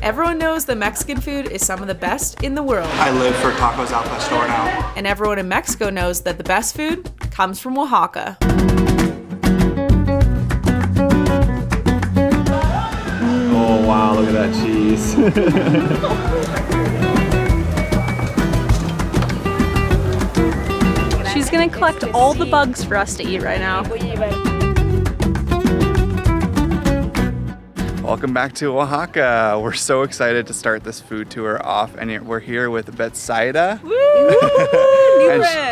Everyone knows that Mexican food is some of the best in the world. I live for tacos al pastor now. And everyone in Mexico knows that the best food comes from Oaxaca. Oh wow, look at that cheese. She's gonna collect all the bugs for us to eat right now. Welcome back to Oaxaca. We're so excited to start this food tour off, and we're here with Betsaida.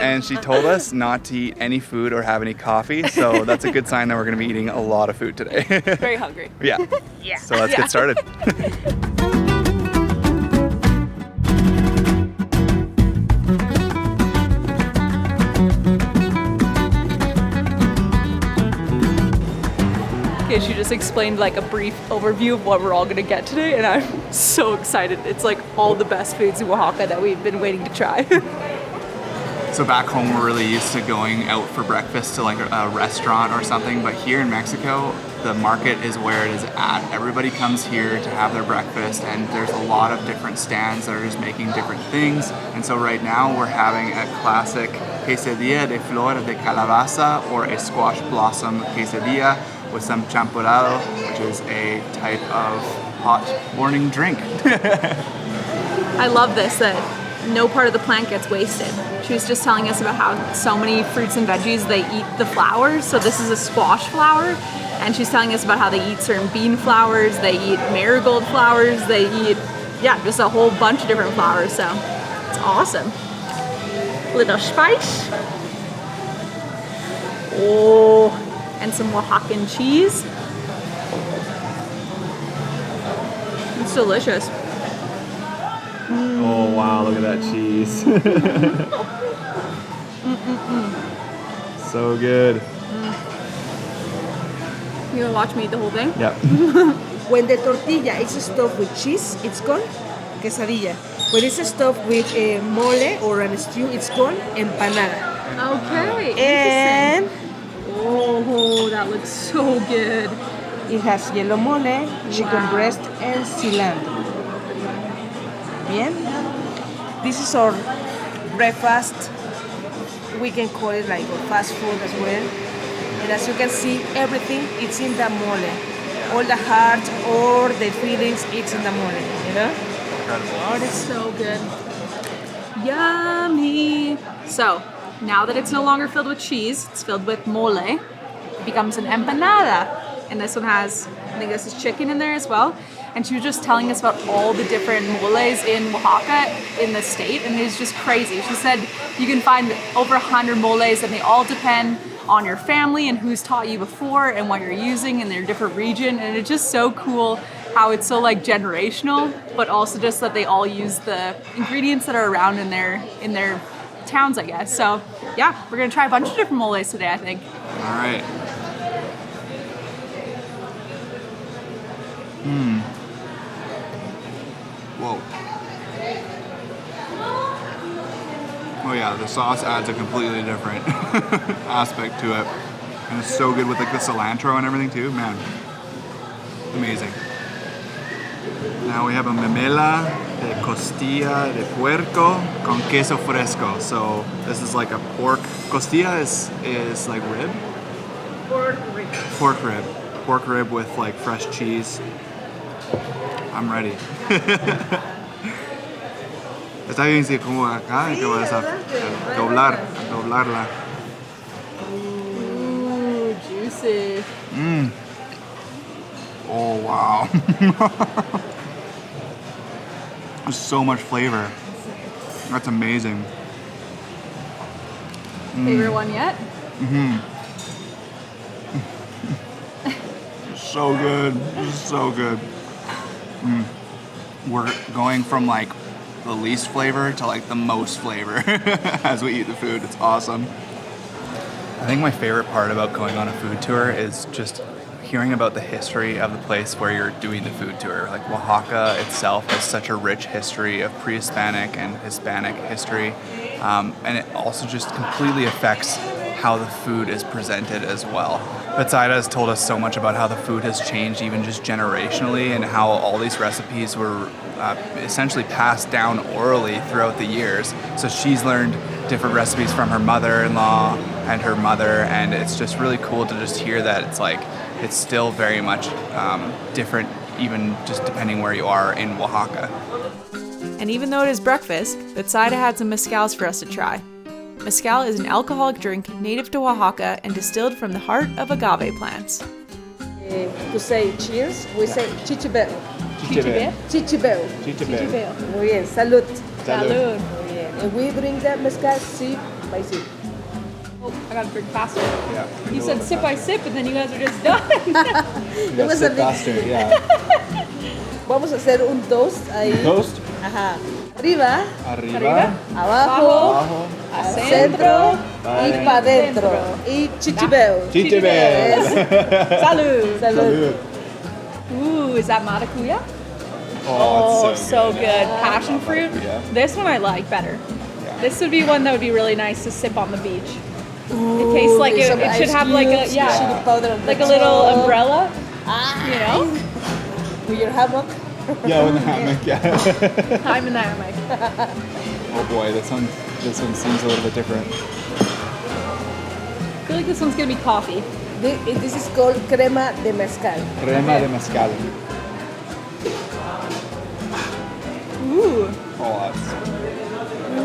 and she told us not to eat any food or have any coffee, so that's a good sign that we're going to be eating a lot of food today. Very hungry. Yeah. So let's get started. She just explained like a brief overview of what we're all gonna get today, and I'm so excited. It's like all the best foods in Oaxaca that we've been waiting to try. So back home, we're really used to going out for breakfast to like a restaurant or something, but here in Mexico, the market is where it is at. Everybody comes here to have their breakfast, and there's a lot of different stands that are just making different things. And so right now we're having a classic quesadilla de flor de calabaza, or a squash blossom quesadilla, with some champurrado, which is a type of hot morning drink. I love this, that no part of the plant gets wasted. She was just telling us about how so many fruits and veggies, they eat the flowers. So this is a squash flower, and she's telling us about how they eat certain bean flowers, they eat marigold flowers, they eat, just a whole bunch of different flowers. So it's awesome. Little spice. Oh. And some Oaxacan cheese. It's delicious. Oh wow, look at that cheese. So good. You gonna watch me eat the whole thing? Yep. When the tortilla is stuffed with cheese, it's called quesadilla. When it's stuffed with a mole or a stew, it's called empanada. Okay. And Oh, that looks so good. it has yellow mole, chicken breast, and cilantro. Bien. This is our breakfast. We can call it like fast food as well. And as you can see, everything it's in the mole. All the heart or the feelings, it's in the mole. You know? Incredible. Oh, it's so good. Yummy. So, now that it's no longer filled with cheese, it's filled with mole. It becomes an empanada. And this one has, I think this is chicken in there as well. And she was just telling us about all the different moles in Oaxaca, in the state, and it's just crazy. She said you can find over 100 moles, and they all depend on your family and who's taught you before and what you're using in their different region. And it's just so cool how it's so like generational, but also just that they all use the ingredients that are around in their towns, I guess. So yeah, we're gonna try a bunch of different moles today, I think. All right. Whoa. Oh yeah, the sauce adds a completely different aspect to it. And it's so good with like the cilantro and everything too, man. Amazing. Now we have a memela de costilla de puerco con queso fresco. So this is like a pork, costilla is like rib? Pork rib with like fresh cheese. I'm ready. Está bien si como acá que vas a doblarla. Ooh, juicy. Oh wow. There's so much flavor. That's amazing. Favorite one yet? So good. This is so good. We're going from like the least flavor to like the most flavor as we eat the food. It's awesome. I think my favorite part about going on a food tour is just hearing about the history of the place where you're doing the food tour. Like Oaxaca itself has such a rich history of Pre-Hispanic and Hispanic history. And it also just completely affects how the food is presented as well. Betsaida has told us so much about how the food has changed even just generationally and how all these recipes were essentially passed down orally throughout the years. So she's learned different recipes from her mother-in-law and her mother, and it's just really cool to just hear that it's still very much different, even just depending where you are in Oaxaca. And even though it is breakfast, Betsaida had some mezcals for us to try. Mezcal is an alcoholic drink native to Oaxaca and distilled from the heart of agave plants. To say cheers, we say chichibel. Chichibel. Chichibel. Chichibel. Muy bien, salud. Salud. Muy bien. And we drink that mezcal sip by sip. Oh, I gotta drink faster. Yeah. You said sip by sip, and then you guys are just done. It was a big- faster, yeah. Vamos a hacer un toast ahí. Toast. Ajá. Arriba, Arriba. abajo, Abajo. al centro y Pa' para adentro. Y chichibel. Chichibel. Salud. Salud. Ooh, is that maracuya? Oh, Oh, so good. Passion love fruit. maracuya. This one I like better. Yeah. This would be one that would be really nice to sip on the beach. It tastes like it should have like a chili powder on like the a little top. umbrella, you know. With your hammock. Yeah, with the hammock, yeah. I'm in the hammock. Oh boy, this one seems a little bit different. I feel like this one's gonna be coffee. This is called crema de mezcal. Crema de mezcal. Ooh, Oh,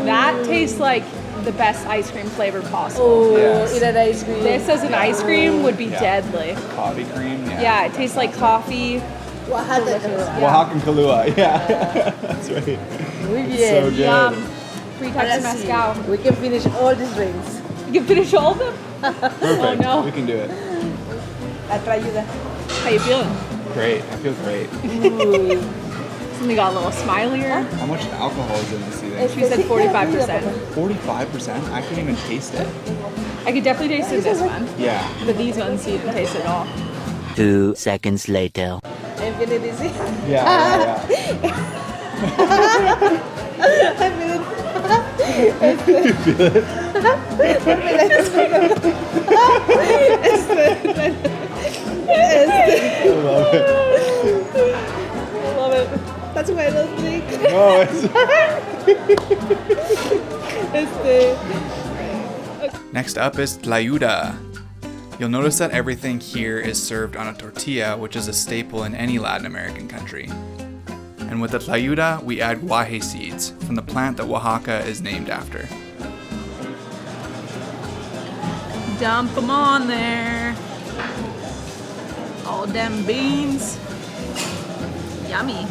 that tastes like the best ice cream flavor possible. Oh, Yes. eat an ice cream. This as an ice cream would be Yeah. deadly. that's coffee cream, yeah. Yeah, it tastes like coffee. Oaxaca. Oaxacan Kahlua, yeah. That's right. Muy So bien. good. Yum. Three types Ahora of sí, mezcal. we can finish all these drinks. You can finish all of them? Perfect. Oh, no. We can do it. La Tlayuda. How you feeling? Great. I feel great. Something got a little smilier. How much alcohol is in this, do you think? She said 45%. 45%? I couldn't even taste it. I could definitely taste it this one, Yeah. but these ones you didn't taste at all. 2 seconds later. I'm feeling dizzy. Yeah. I'm feeling... I love it. Love it. That's why I don't drink. No, it's... Next up is Tlayuda. You'll notice that everything here is served on a tortilla, which is a staple in any Latin American country. And with the Tlayuda, we add guaje seeds, from the plant that Oaxaca is named after. Dump them on there. All them beans. Yummy.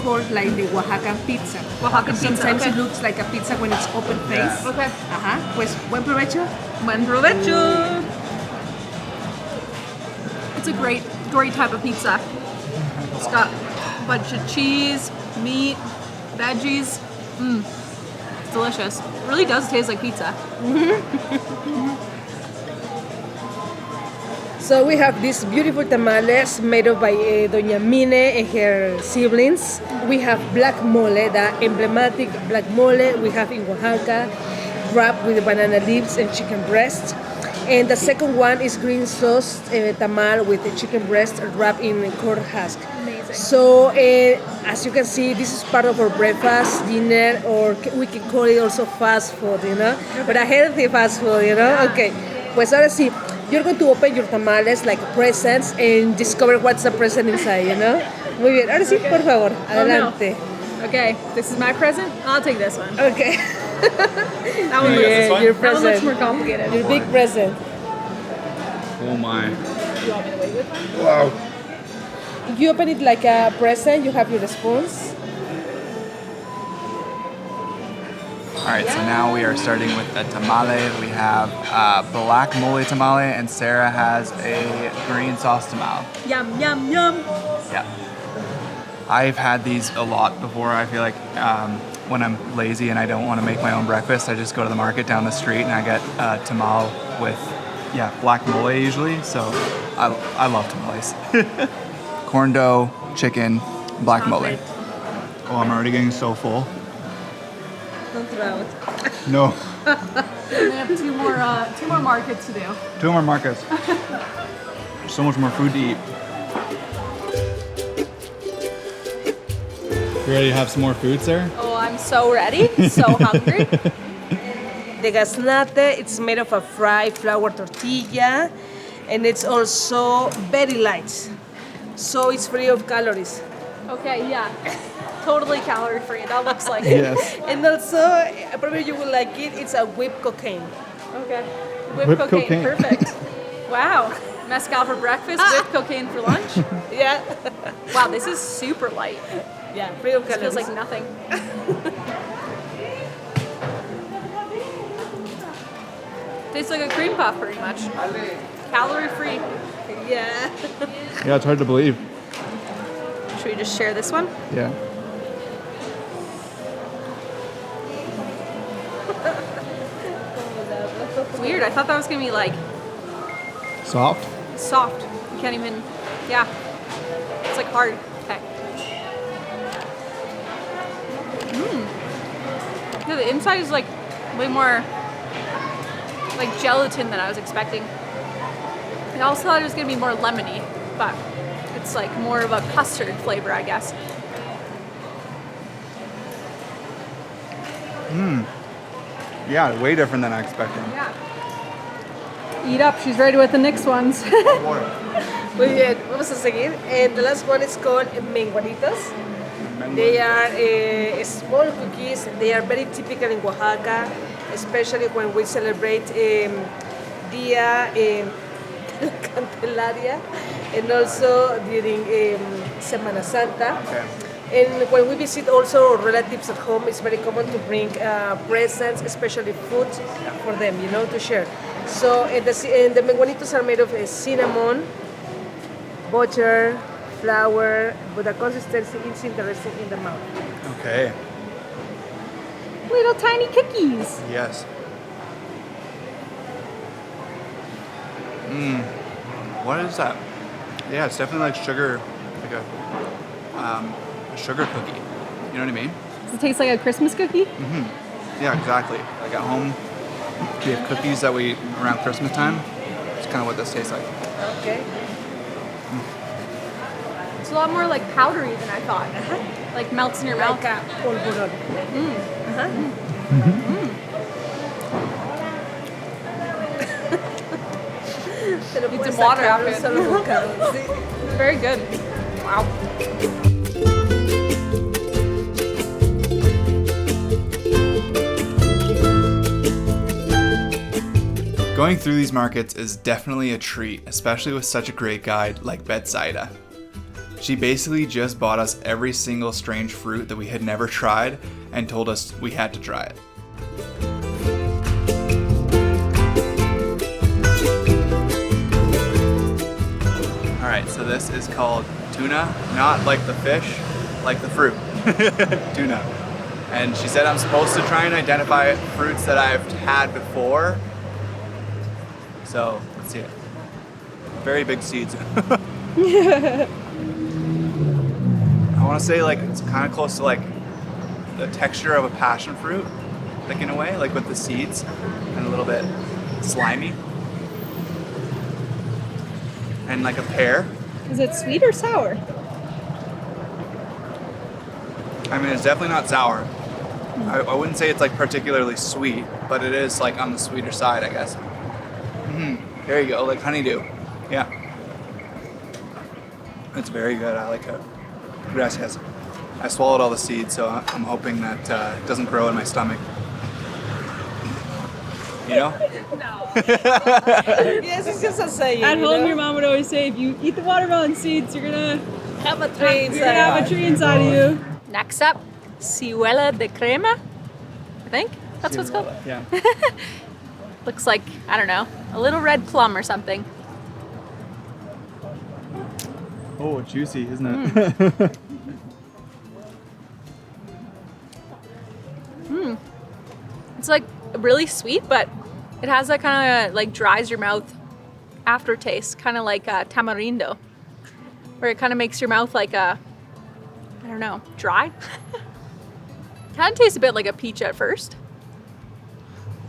Called like the Oaxacan pizza. Oaxacan pizza, Sometimes okay. it looks like a pizza when it's open face. Yeah. Okay. Ajá. Pues buen provecho. Buen provecho. It's a great type of pizza. It's got a bunch of cheese, meat, veggies. It's delicious. It really does taste like pizza. So we have these beautiful tamales made of by Doña Mine and her siblings. We have black mole, the emblematic black mole we have in Oaxaca, wrapped with banana leaves and chicken breast. And the second one is green sauce tamal with the chicken breast wrapped in corn husk. Amazing. So as you can see, this is part of our breakfast, dinner, or we can call it also fast food, you know, but a healthy fast food, you know. Okay, pues ahora sí. You're going to open your tamales like presents and discover what's the present inside, you know? Muy bien. Ahora sí, por favor, adelante. Okay, this is my present. I'll take this one. Okay. That one, this one? Your that one looks present. more complicated. Your big present. Oh my. You want me to wait with one? Wow. You open it like a present, you have your spoons. Alright, so now we are starting with a tamale. We have black mole tamale, and Sarah has a green sauce tamale. Yum, yum, yum. Yeah. I've had these a lot before. I feel like when I'm lazy and I don't want to make my own breakfast, I just go to the market down the street and I get tamal with, black mole usually. So I love tamales. Corn dough, chicken, black mole. Oh, I'm already getting so full. Don't throw it. No. We have two more markets to do. 2 more markets. So much more food to eat. You ready to have some more food, Sarah? Oh, I'm so ready, so hungry. The gaznate, it's made of a fried flour tortilla, and it's also very light, so it's free of calories. Okay, yeah. Totally calorie free. That looks like it. Yes. And also, probably you will like it, it's a whipped cocaine. Okay. Whipped cocaine. Perfect. Wow. Mezcal for breakfast, whipped cocaine for lunch. Yeah. Wow, this is super light. Yeah, free of This calories. feels like nothing. Tastes like a cream puff pretty much. Calorie free. Yeah. Yeah, it's hard to believe. Should we just share this one? Yeah. It's weird. I thought that was gonna be like Soft? soft. You can't even, yeah. It's like hard. Okay. Yeah, the inside is like way more like gelatin than I was expecting. I also thought it was gonna be more lemony, but it's like more of a custard flavor, I guess. Yeah, way different than I expected. Yeah. Eat up. She's ready with the next ones. Muy bien, vamos a seguir. And the last one is called menguanitos. They are small cookies. They are very typical in Oaxaca, especially when we celebrate Dia Candelaria and also during Semana Santa. Okay. And when we visit also relatives at home, it's very common to bring presents, especially food for them, you know, to share. So and the menguanitos are made of cinnamon, butter, flour, but the consistency is interesting in the mouth. Okay. Little tiny cookies. Yes. What is that? Yeah, it's definitely like sugar, like a sugar cookie. You know what I mean? Does it taste like a Christmas cookie? Yeah, exactly. Like at home, we have cookies that we eat around Christmas time. It's kind of what this tastes like. Okay. It's a lot more like powdery than I thought. Like melts in your mouth. Like a polvorón. Need some water after it. Very good. Wow. Going through these markets is definitely a treat, especially with such a great guide like Betsaida. She basically just bought us every single strange fruit that we had never tried and told us we had to try it. Alright, so this is called tuna, not like the fish, like the fruit. Tuna. And she said I'm supposed to try and identify fruits that I've had before. So, let's see it. Very big seeds. I want to say like it's kind of close to like the texture of a passion fruit, like in a way, like with the seeds and a little bit slimy. And like a pear. Is it sweet or sour? I mean, it's definitely not sour. I wouldn't say it's like particularly sweet, but it is like on the sweeter side, I guess. There you go, like honeydew. Yeah. It's very good. I like it. Gracias. I swallowed all the seeds, so I'm hoping that it doesn't grow in my stomach. You know? Yes, it's just a saying. At you home, know? your mom would always say, if you eat the watermelon seeds, you're gonna have a tree have a tree inside of you. Next up, ciruela de crema. I think that's what it's called. Yeah. Looks like, I don't know, a little red plum or something. Oh, juicy, isn't it? It's like really sweet, but it has that kind of like dries your mouth aftertaste, kind of like tamarindo, where it kind of makes your mouth like I don't know, dry. Kind of tastes a bit like a peach at first.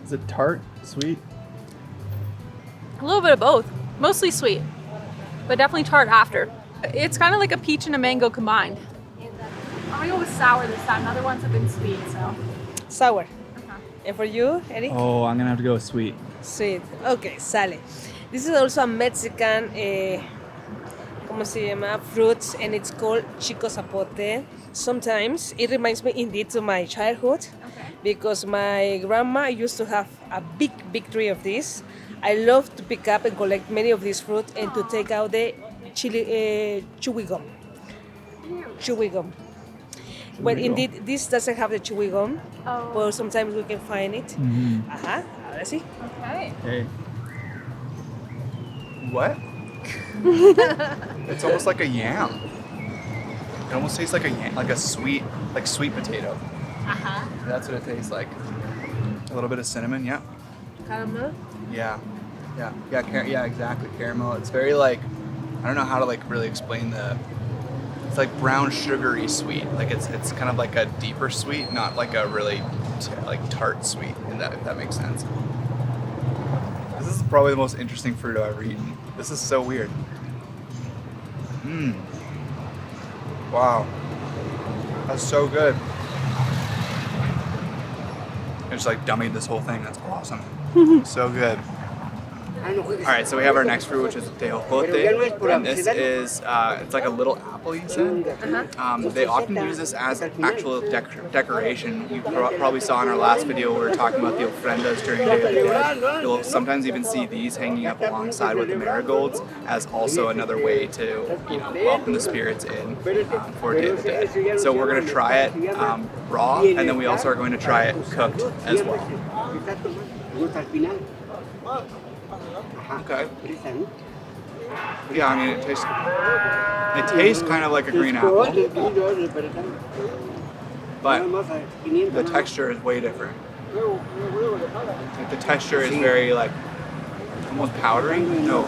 Is it tart, sweet? A little bit of both. Mostly sweet, but definitely tart after. It's kind of like a peach and a mango combined. I'm gonna go with sour this time. Other ones have been sweet, so. Sour. And for you, Eric? Oh, I'm gonna have to go with sweet. Sweet. Okay, sale. This is also a Mexican, ¿cómo se llama? Fruits, and it's called chico zapote. Sometimes it reminds me indeed to my childhood, because my grandma used to have a big, big tree of this. I love to pick up and collect many of these fruits and to take out the chewy gum. Chewy gum. But indeed, this doesn't have the chewy gum. Oh. But sometimes we can find it. Ahora sí. Okay. Hey. What? It's almost like a yam. It almost tastes like a yam, like a sweet potato. That's what it tastes like. A little bit of cinnamon, yeah. Caramel. Yeah, exactly. Caramel. It's very like, I don't know how to like really explain it's like brown sugary sweet. Like it's kind of like a deeper sweet, not like a really like tart sweet. If that makes sense. This is probably the most interesting fruit I've ever eaten. This is so weird. Wow. That's so good. I just like dummied this whole thing. That's awesome. So good. Alright, so we have our next fruit, which is Tejate, and this is, it's like a little apple, you said? They often use this as actual decoration. You probably saw in our last video we were talking about the ofrendas during Day of the Dead. You'll sometimes even see these hanging up alongside with the marigolds as also another way to, welcome the spirits in for Day of the Dead. So we're going to try it raw, and then we also are going to try it cooked as well. Okay. Yeah, I mean it tastes kind of like a green apple, but the texture is way different. Like the texture is very like almost powdery. No.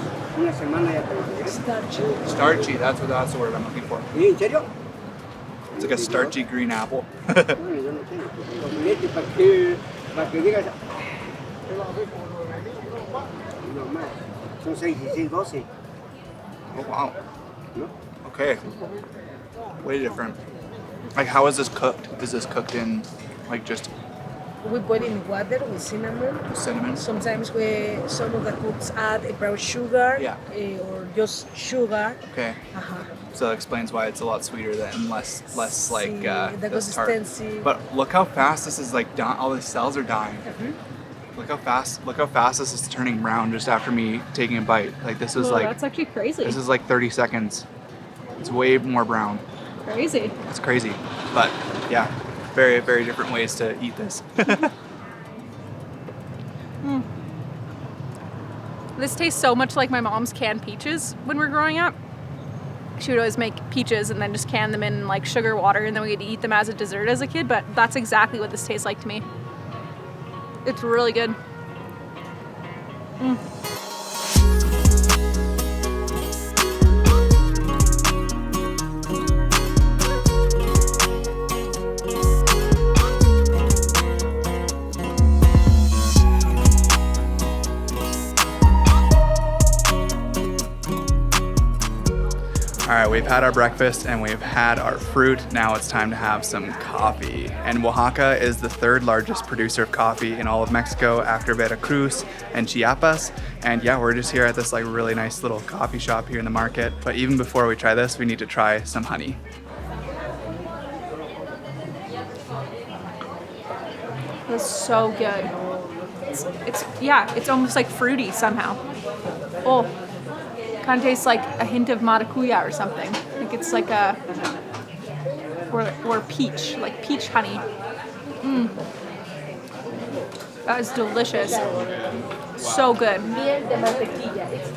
Starchy. That's the word I'm looking for. It's like a starchy green apple. Oh wow. Okay. Way different. Like how is this cooked? Is this cooked in like just We put it in water with cinnamon. cinnamon? Sometimes some of the cooks add a brown sugar or just sugar. Okay. So that explains why it's a lot sweeter and less like the this tart. consistency. But look how fast this is like all the cells are dying. Look how fast this is turning brown just after me taking a bite. Like this is that's actually crazy. This is like 30 seconds. It's way more brown. Crazy. It's crazy. But yeah, very, very different ways to eat this. This tastes so much like my mom's canned peaches when we were growing up. She would always make peaches and then just can them in like sugar water, and then we would eat them as a dessert as a kid, but that's exactly what this tastes like to me. It's really good. All right, we've had our breakfast and we've had our fruit. Now it's time to have some coffee. And Oaxaca is the third largest producer of coffee in all of Mexico after Veracruz and Chiapas. And yeah, we're just here at this like really nice little coffee shop here in the market. But even before we try this, we need to try some honey. It's so good. It's almost like fruity somehow. Oh, kind of tastes like a hint of maracuya or something. Like it's like or peach, like peach honey. That is delicious. So good.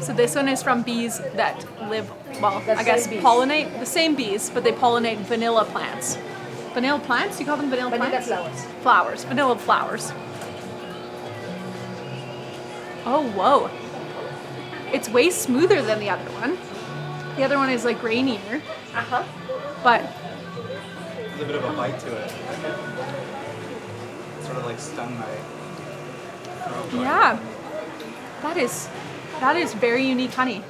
So this one is from bees that live, I guess pollinate, the same bees, but they pollinate vanilla plants. Vanilla plants? You call them vanilla plants? Flowers. Flowers. Vanilla flowers. Oh, whoa. It's way smoother than the other one. The other one is like grainier. But There's a bit of a bite to it. Sort of like stung by Yeah. That is very unique honey.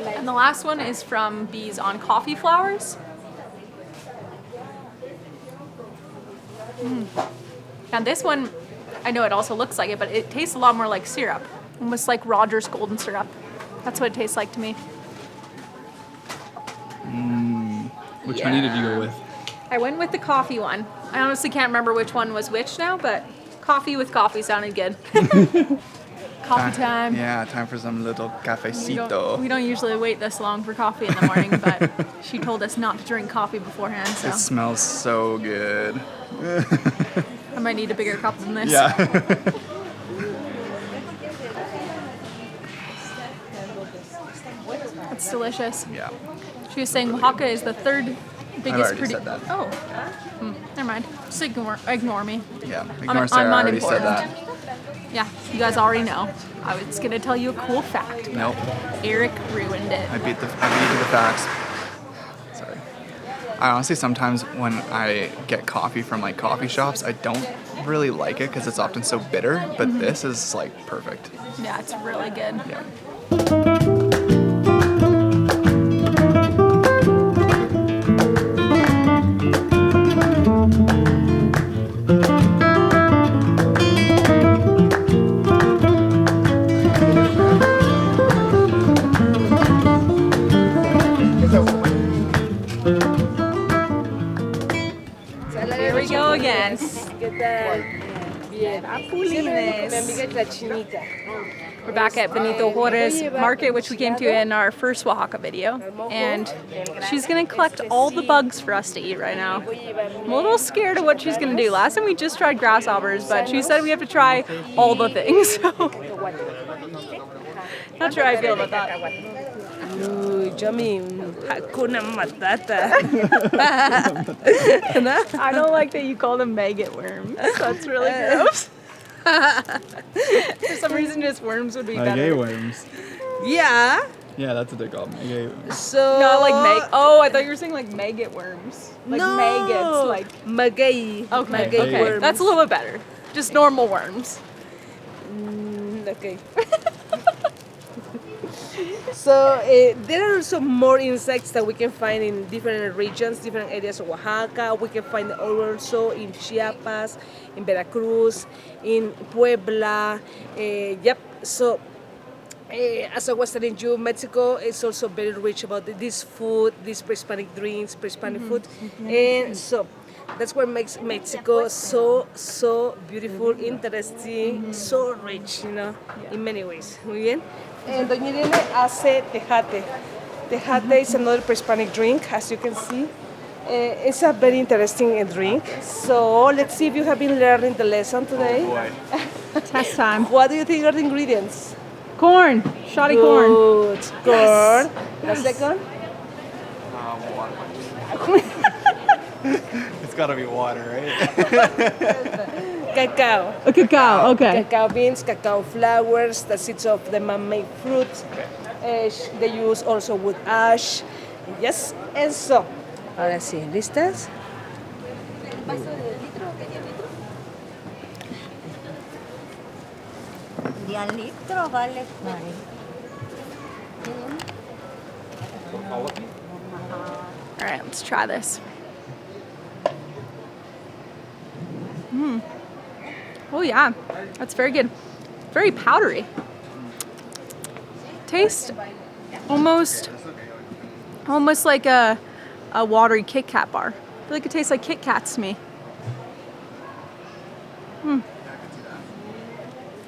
And the last one is from bees on coffee flowers. And this one, I know it also looks like it, but it tastes a lot more like syrup. Almost like Rogers golden syrup. That's what it tastes like to me. Which honey did you go with? I went with the coffee one. I honestly can't remember which one was which now, but coffee with coffee sounded good. Coffee time. Yeah, time for some little cafecito. We don't usually wait this long for coffee in the morning, but she told us not to drink coffee beforehand, so It smells so good. I might need a bigger cup than this. Yeah. It's delicious. Yeah. She was saying Oaxaca is the third biggest already said that. Oh. Never mind. Just ignore me. Yeah. I'm Ignore Sarah, I already said unimportant. that. Yeah, you guys already know. I was gonna tell you a cool fact. Nope. Eric ruined it. I beat you to the facts. Sorry. I honestly sometimes when I get coffee from like coffee shops, I don't really like it because it's often so bitter, but this is like perfect. Yeah, it's really good. Yeah. Here we go again. We're back at Benito Juarez Market, which we came to in our first Oaxaca video. And she's gonna collect all the bugs for us to eat right now. I'm a little scared of what she's gonna do. Last time we just tried grasshoppers, but she said we have to try all the things. Not sure how I feel about that. Ooh, yummy. Hakuna Matata. I don't like that you call them maggot worms. That's really gross. For some reason, just worms would be better. worms. Yeah. Yeah, that's what they're called. So. Not like Oh, I thought you were saying like maggot worms. Like no. maggots, like. Magay. Okay, Magay okay. worms. That's a little bit better. Just normal worms. Okay. So there are also more insects that we can find in different regions, different areas of Oaxaca. We can find also in Chiapas, in Veracruz, in Puebla. Yep. So as I was telling you, Mexico is also very rich about this food, these pre-Hispanic drinks, pre-Hispanic food, and so that's what makes Mexico so beautiful, interesting, so rich, in many ways. Muy bien. And Doña Irene hace Tejate. Tejate is another pre-Hispanic drink, as you can see. It's a very interesting drink. So let's see if you have been learning the lesson today. Oh boy. Test time. What do you think are the ingredients? Corn. Shoddy corn. Good. Corn. The second? Water. It's gotta be water, right? Cacao. A cacao, okay. Cacao beans, cacao flowers, the seeds of the man-made fruits. They use also wood ash. Yes, and so. Ahora sí, ¿listas? Y al litro vale 40. All right, let's try this. Oh yeah, that's very good. Very powdery. Taste almost like a watery Kit Kat bar. I feel like it tastes like Kit Kats to me.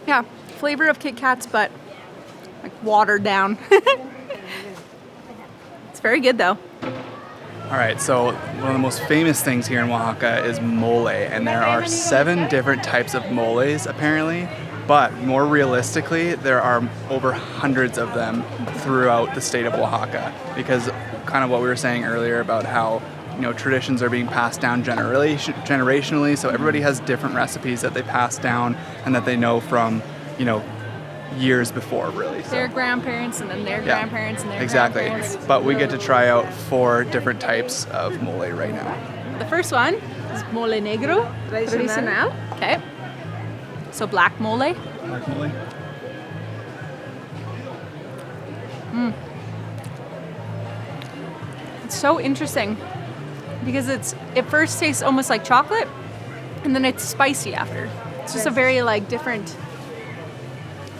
Yeah, flavor of Kit Kats, but like watered down. It's very good though. All right, so one of the most famous things here in Oaxaca is mole, and there are 7 different types of moles apparently, but more realistically, there are over hundreds of them throughout the state of Oaxaca, because kind of what we were saying earlier about how traditions are being passed down generationally, so everybody has different recipes that they pass down and that they know from, years before, really. So. Their grandparents and then their grandparents and their grandparents. Exactly. But we get to try out 4 different types of mole right now. The first one is mole negro, tradicional. Okay. So black mole. Black mole. It's so interesting because it first tastes almost like chocolate and then it's spicy after. It's just a very like different,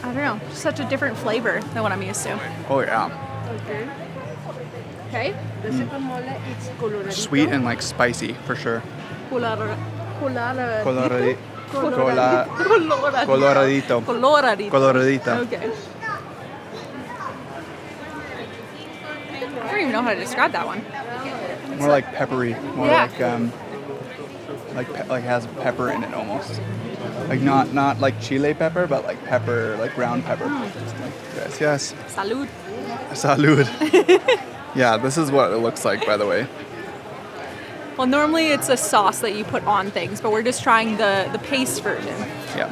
I don't know, such a different flavor than what I'm used to. Oh yeah. Okay. Okay. The second mole is coloradito. Sweet and like spicy for sure. Coloradito. Coloradito. Coloradito. Okay. I don't even know how to describe that one. More like peppery. More Yeah. like has pepper in it almost. Like not like chile pepper, but like pepper, like ground pepper. Yes. Salud. Salud. Yeah, this is what it looks like, by the way. Well, normally it's a sauce that you put on things, but we're just trying the paste version. Yeah.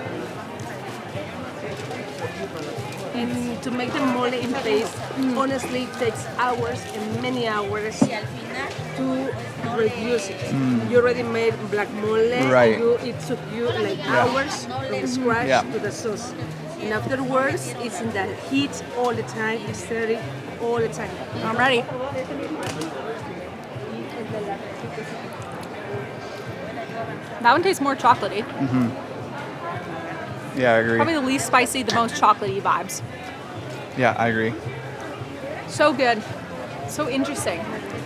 And to make the mole in paste, honestly, it takes hours and many hours to produce it. You already made black mole, Right. and it took you like hours from scratch to the sauce. And afterwards, it's in that heat all the time, it's stirring all the time. I'm ready. That one tastes more chocolatey. Yeah, I agree. Probably the least spicy, the most chocolatey vibes. Yeah, I agree. So good. So interesting.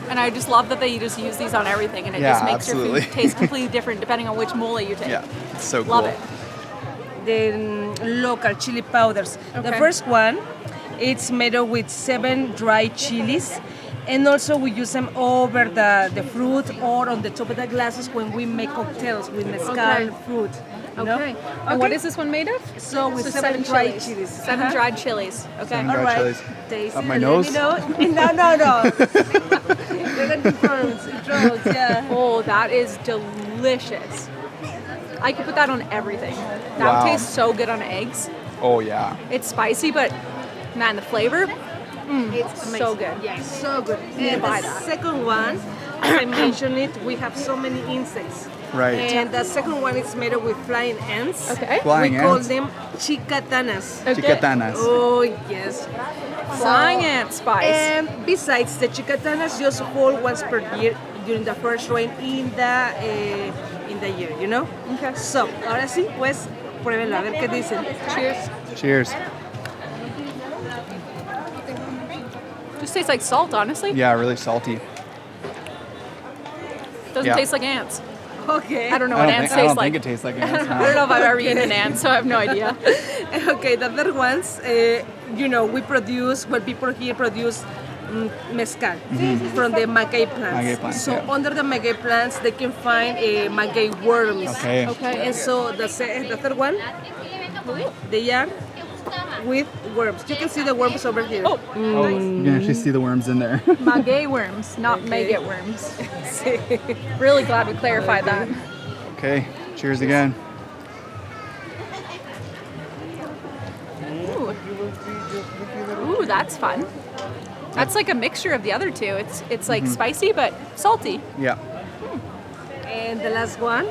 And I just love that they just use these on everything and it Yeah, just makes absolutely. your food taste completely different depending on which mole you take. Yeah, it's so cool. Love it. The local chili powders. The Okay. first one, it's made up with 7 dry chilies, and also we use them over the fruit or on the top of the glasses when we make cocktails with mezcal Okay. fruit. You know? Okay. And what is this one made of? So with So 7 dry chilies. chilies. 7 dried chilies. Okay. Seven All dried right. chilies. Taste Up it my and nose? let me know. No. They're gonna be drones, yeah. Oh, that is delicious. I could put that on everything. That Wow. would taste so good on eggs. Oh yeah. It's spicy, but man, the flavor, It's amazing. so good. Yeah, so good. Need to And buy the that. second one, as I mentioned it, we have so many insects. Right. And the second one is made up with flying ants. Okay. Flying we call ants. them chicatanas. Okay. Chicatanas. Oh yes. Flying ant spice. And besides, the chicatanas just fall once per year during the first rain in the year, you know? Okay. So, ahora sí, pues, pruébenlo, a ver qué dicen. Cheers. Cheers. Just tastes like salt, honestly. Yeah, really salty. Doesn't Yeah. taste like ants. Okay. I don't know I what don't ants think taste like. it tastes like ants. I don't know if I've ever eaten an ant, so I have no idea. Okay, the other ones, we produce, well, people here produce mezcal from the maguey plants. Maguey plants, So yeah. under the maguey plants, they can find maguey worms. Okay. Okay. And so the third one, they are with worms. You can see the worms over here. Oh, Oh, you can actually see the worms in there. maguey worms, not maggot worms. Really glad we clarified that. Okay. Cheers again. Ooh, that's fun. That's like a mixture of the other two. It's like spicy but salty. Yeah. And the last one,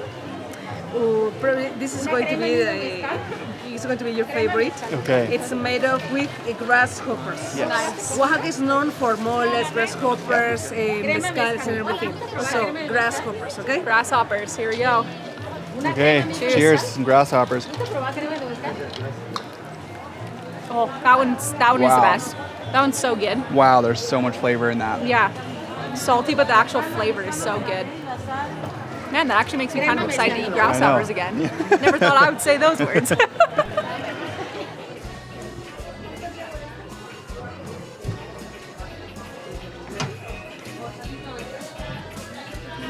probably this is going to be your favorite. Okay. It's made of with grasshoppers. Yes. Nice. Oaxaca is known for moles, grasshoppers, mezcals, and everything. So grasshoppers, okay? Grasshoppers. Here we go. Okay. Cheers. Cheers. Some grasshoppers. Oh, that one is the Wow. best. That one's so good. Wow, there's so much flavor in that. Yeah, salty, but the actual flavor is so good. Man, that actually makes me kind of excited to eat grasshoppers again. Never thought I would say those words.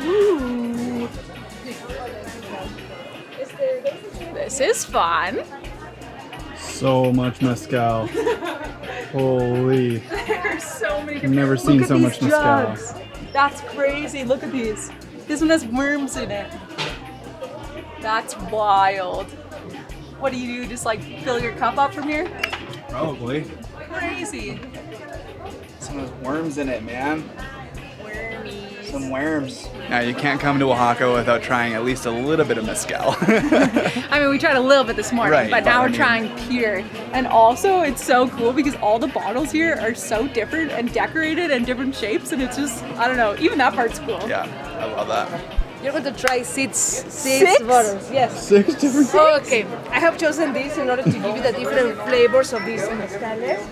Ooh. This is fun. So much mezcal. Holy. There's so many. I've never seen so much mezcal. jugs. That's crazy. Look at these. This one has worms in it. That's wild. What do? Just like fill your cup up from here? Probably. Crazy. Some of those worms in it, man. Wormies. Some worms. Now, you can't come to Oaxaca without trying at least a little bit of mezcal. I mean, we tried a little bit this morning, Right, but now but I we're mean- trying pure. And also, it's so cool because all the bottles here are so different and decorated and different shapes, and it's just, I don't know, even that part's cool. Yeah, I love that. You're going to try six Six? bottles. Yes. 6 different. Okay, I have chosen this in order to give you the different flavors of these mezcales.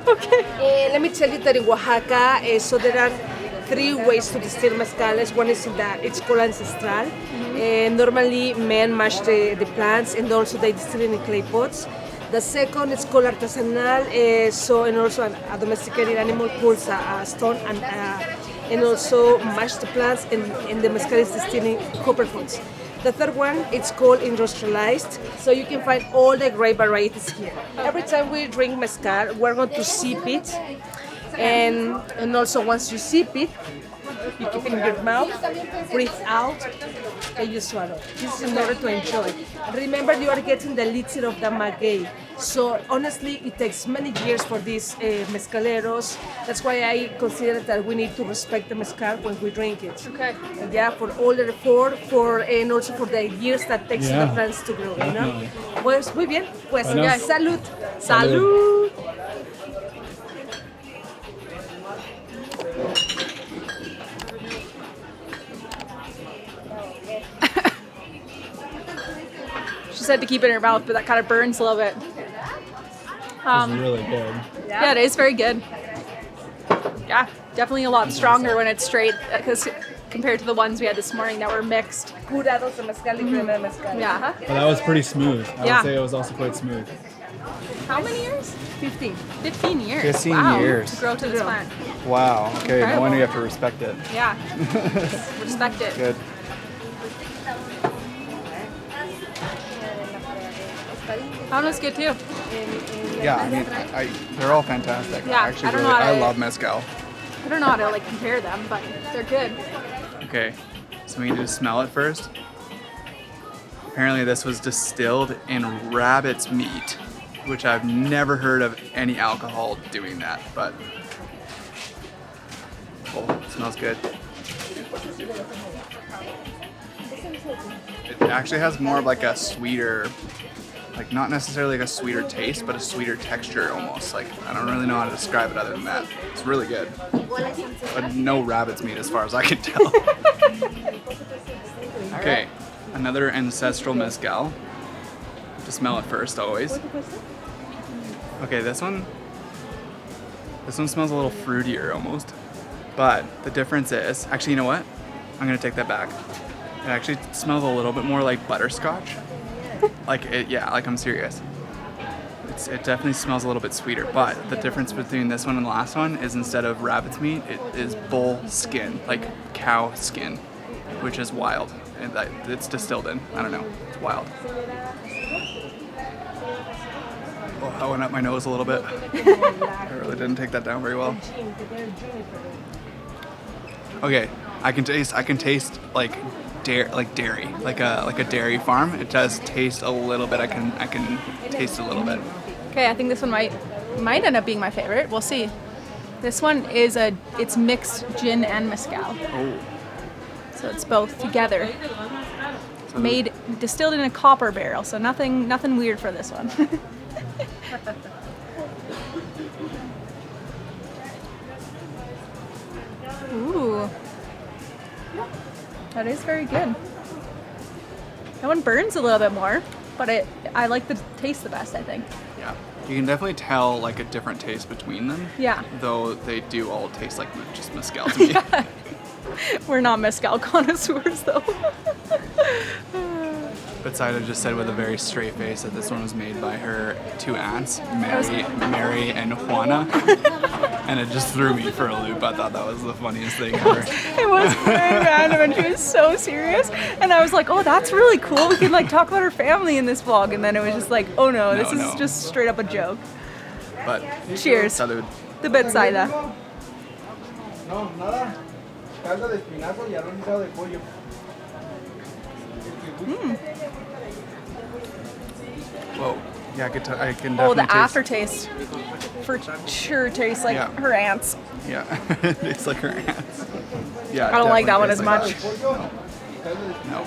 Okay. Let me tell you that in Oaxaca, so there are 3 ways to distill mezcales. One is it's called Ancestral. Normally, men mash the plants and also they distill it in clay pots. The second is called Artesenal, and also a domesticated animal pulls a stone and also mash the plants and the mezcal is distilled in copper pots. The third one, it's called industrialized, so you can find all the grape varieties here. Every time we drink mezcal, we're going to sip it, and also once you sip it, you keep it in your mouth, breathe out, and you swallow. This is in order to enjoy. Remember, you are getting the elixir of the maguey. So honestly, it takes many years for these mezcaleros. That's why I consider that we need to respect the mezcal when we drink it. Okay. And yeah, for all the and also for the years that takes the plants to grow, you know? Pues muy bien, pues ya, salud. Salud. She said to keep it in her mouth, but that kind of burns a little bit. It's really good. Yeah, it is very good. Yeah, definitely a lot stronger when it's straight because compared to the ones we had this morning that were mixed. Curados de mezcal y crema de mezcal. Yeah. But that was pretty smooth. I Yeah. would say it was also quite smooth. How many years? 15. 15 years. 15 wow, years. to grow to this plant. Wow. Okay, no Incredible. wonder you have to respect it. Yeah. Respect it. Good. That was good too. Yeah, I mean, they're all fantastic. Yeah, Actually, I don't really, know how I to- love mezcal. I don't know how to like compare them, but they're good. Okay, so we need to smell it first. Apparently this was distilled in rabbit's meat, which I've never heard of any alcohol doing that, but oh, it smells good. It actually has more of like a sweeter, like not necessarily like a sweeter taste, but a sweeter texture almost. Like, I don't really know how to describe it other than that. It's really good. But no rabbit's meat as far as I can tell. Okay, another ancestral mezcal. To smell it first always. Okay, this one smells a little fruitier almost. But the difference is, actually, you know what? I'm gonna take that back. It actually smells a little bit more like butterscotch. Like it, yeah, like I'm serious. It definitely smells a little bit sweeter, but the difference between this one and the last one is instead of rabbit's meat, it is bull skin, like cow skin, which is wild. And that it's distilled in. I don't know. It's wild. Oh, that went up my nose a little bit. I really didn't take that down very well. Okay, I can taste like dairy, like a dairy farm. It does taste a little bit. I can taste a little bit. Okay, I think this one might end up being my favorite. We'll see. This one is it's mixed gin and mezcal. Oh, So it's both together. so Distilled in a copper barrel, so nothing weird for this one. Ooh. That is very good. That one burns a little bit more, but I like the taste the best, I think. yeah, you can definitely tell like a different taste between them. Yeah. Though they do all taste like just mezcal to me. We're not mezcal connoisseurs though. But Saida just said with a very straight face that this one was made by her 2 aunts, Mary and Juana. And it just threw me for a loop. I thought that was the funniest thing ever. It was very random and she was so serious. And I was like, oh, that's really cool. We can like talk about her family in this vlog. And then it was just like, oh no, this is just straight up a joke. But Cheers. salud. The Betsaida. No, nada. Caldo de espinazo y arroz guisado de pollo. Whoa. Yeah, I can definitely Oh, the taste. aftertaste for sure tastes like her aunt's. Yeah, it's like her ants. Yeah, I don't like that one as much. No.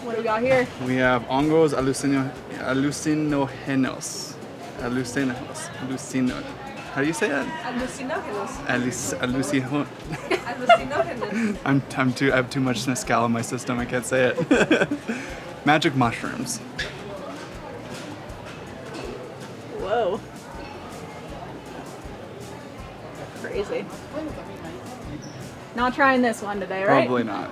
What do we got here? We have hongos alucinógenos. How do you say that? Alucinógenos. I have too much mezcal in my system. I can't say it. Magic mushrooms. Whoa. Crazy. Not trying this one today, right? Probably not.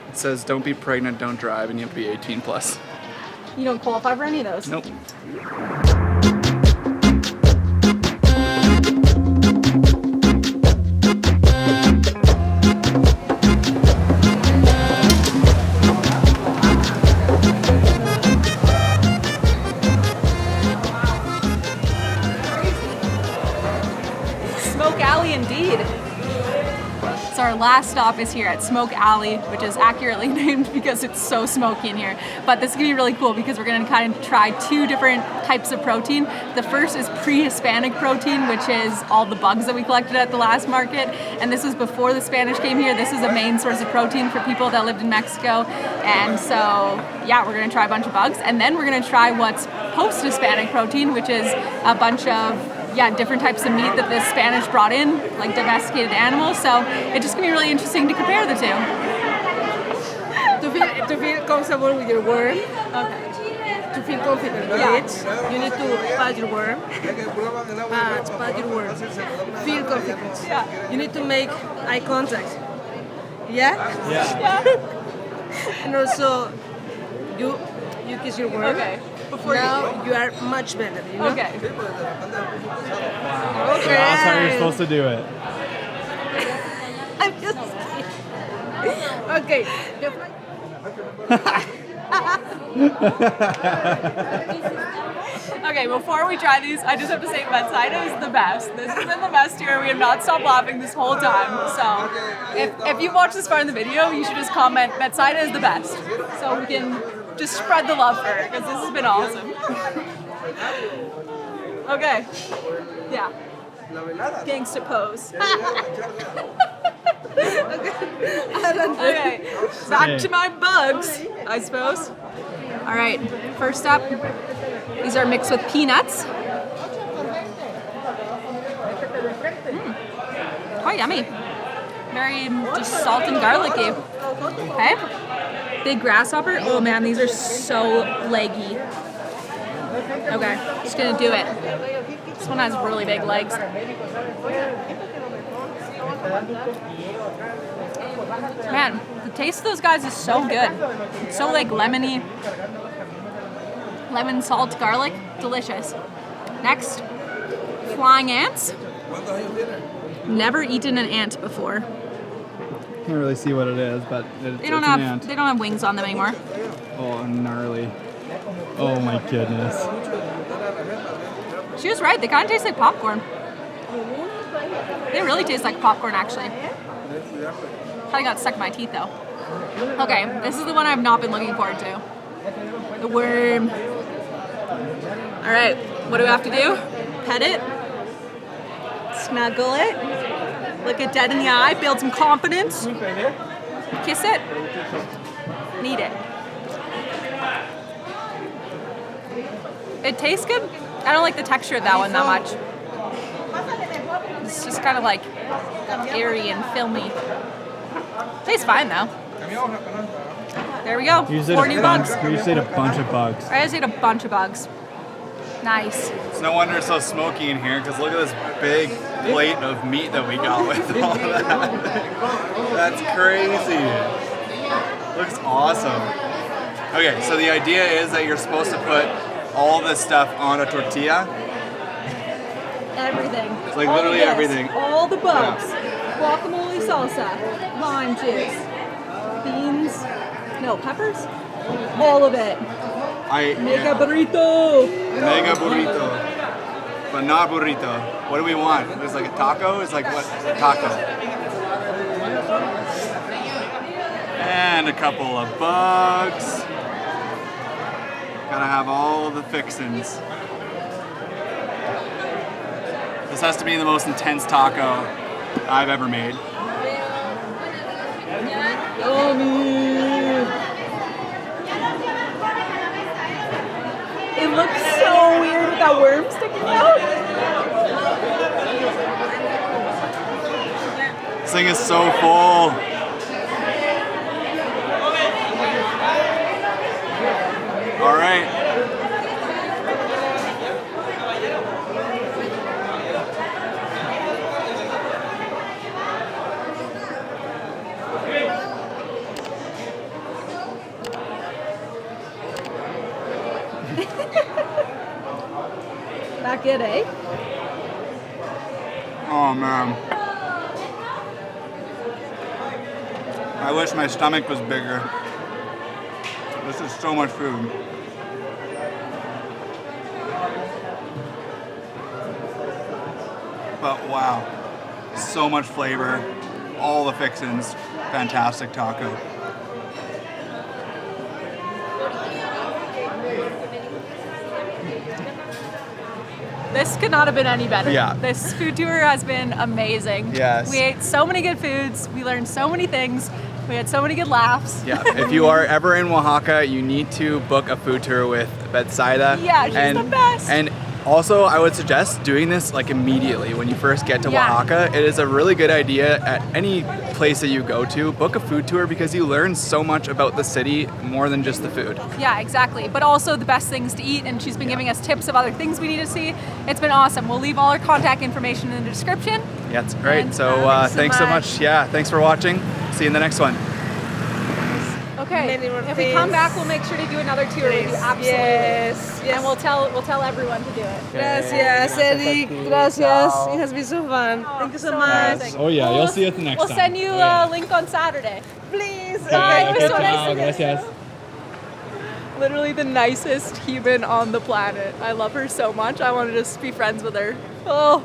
It says don't be pregnant, don't drive, and you have to be 18 plus. You don't qualify for any of those. Nope. Smoke Alley indeed. So our last stop is here at Smoke Alley, which is accurately named because it's so smoky in here. But this is gonna be really cool because we're gonna kind of try two different types of protein. The first is Pre-Hispanic protein, which is all the bugs that we collected at the last market. And this was before the Spanish came here. This is a main source of protein for people that lived in Mexico. And so, yeah, we're gonna try a bunch of bugs. And then we're gonna try what's post-Hispanic protein, which is a bunch of different types of meat that the Spanish brought in, like domesticated animals. So it's just gonna be really interesting to compare the two. To feel comfortable with your worm, to feel confident with it, you need to pat your worm. Pat your worm. Feel confident. Yeah. You need to make eye contact. Yeah? Yeah. And also, you kiss your worm. Okay. Now you are much better, you know? Okay. Okay. That's how you're supposed to do it. I'm just kidding. Okay. Okay, before we try these, I just have to say Betsaida is the best. This has been the best year. We have not stopped laughing this whole time. So if you watch this far in the video, you should just comment Betsaida is the best. So we can just spread the love for her, because this has been awesome. Okay. Yeah. Gangsta pose. Okay. Back to my bugs, I suppose. All right. First up, these are mixed with peanuts. Oh, yummy. Very just salt and garlicky. Okay. Big grasshopper. Oh man, these are so leggy. Okay, just gonna do it. This one has really big legs. Man, the taste of those guys is so good. It's so like lemony, lemon, salt, garlic, delicious. Next, flying ants. Never eaten an ant before. Can't really see what it is, but They don't have wings on them anymore. Oh, gnarly. Oh my goodness. She was right. They kind of taste like popcorn. They really taste like popcorn, actually. Kind of got stuck in my teeth, though. Okay, this is the one I've not been looking forward to. The worm. All right, what do we have to do? Pet it. Snuggle it. Look it dead in the eye. Build some confidence. Kiss it. And eat it. It tastes good. I don't like the texture of that one that much. It's just kind of like airy and filmy. Tastes fine though. There we go. 4 new bugs. You said a bunch of bugs. I just ate a bunch of bugs. Nice. It's no wonder it's so smoky in here, because look at this big plate of meat that we got with all of that. That's crazy. Looks awesome. Okay, so the idea is that you're supposed to put all this stuff on a tortilla. Everything. It's like All literally of this. everything. All the bugs. Guacamole salsa. Lime juice. Beans. No, peppers. All of it. Mega burrito. Mega burrito. But not burrito. What do we want? It's like a taco? It's like what? Taco. And a couple of bugs. Gotta have all the fixins. This has to be the most intense taco I've ever made. It looks so weird with that worm sticking out. This thing is so full. All right. Back it, eh? Oh man. I wish my stomach was bigger. This is so much food. But wow, so much flavor, all the fixins, fantastic taco. This could not have been any better. Yeah. This food tour has been amazing. Yes. We ate so many good foods. We learned so many things. We had so many good laughs. Yeah, if you are ever in Oaxaca, you need to book a food tour with Betsaida. Yeah, she's the best. And also, I would suggest doing this like immediately when you first get to Oaxaca. It is a really good idea at any place that you go to. Book a food tour because you learn so much about the city more than just the food. Yeah, exactly. But also the best things to eat, and she's been giving us tips of other things we need to see. It's been awesome. We'll leave all our contact information in the description. Yeah, it's great. And, So thanks so much. Yeah, thanks for watching. See you in the next one. Okay. Many more If we come things. back, we'll make sure to do another tour with you. Absolutely. Yes, yes. And we'll tell everyone to do it. Gracias, Eric. Gracias. It has been so fun. Thank you so much. Amazing. Oh yeah, you'll see it the next We'll time. send you Oh, yeah. a link on Saturday. Please. Bye. It was Okay, so nice ciao, to meet gracias. you. Literally the nicest human on the planet. I love her so much. I want to just be friends with her. Oh.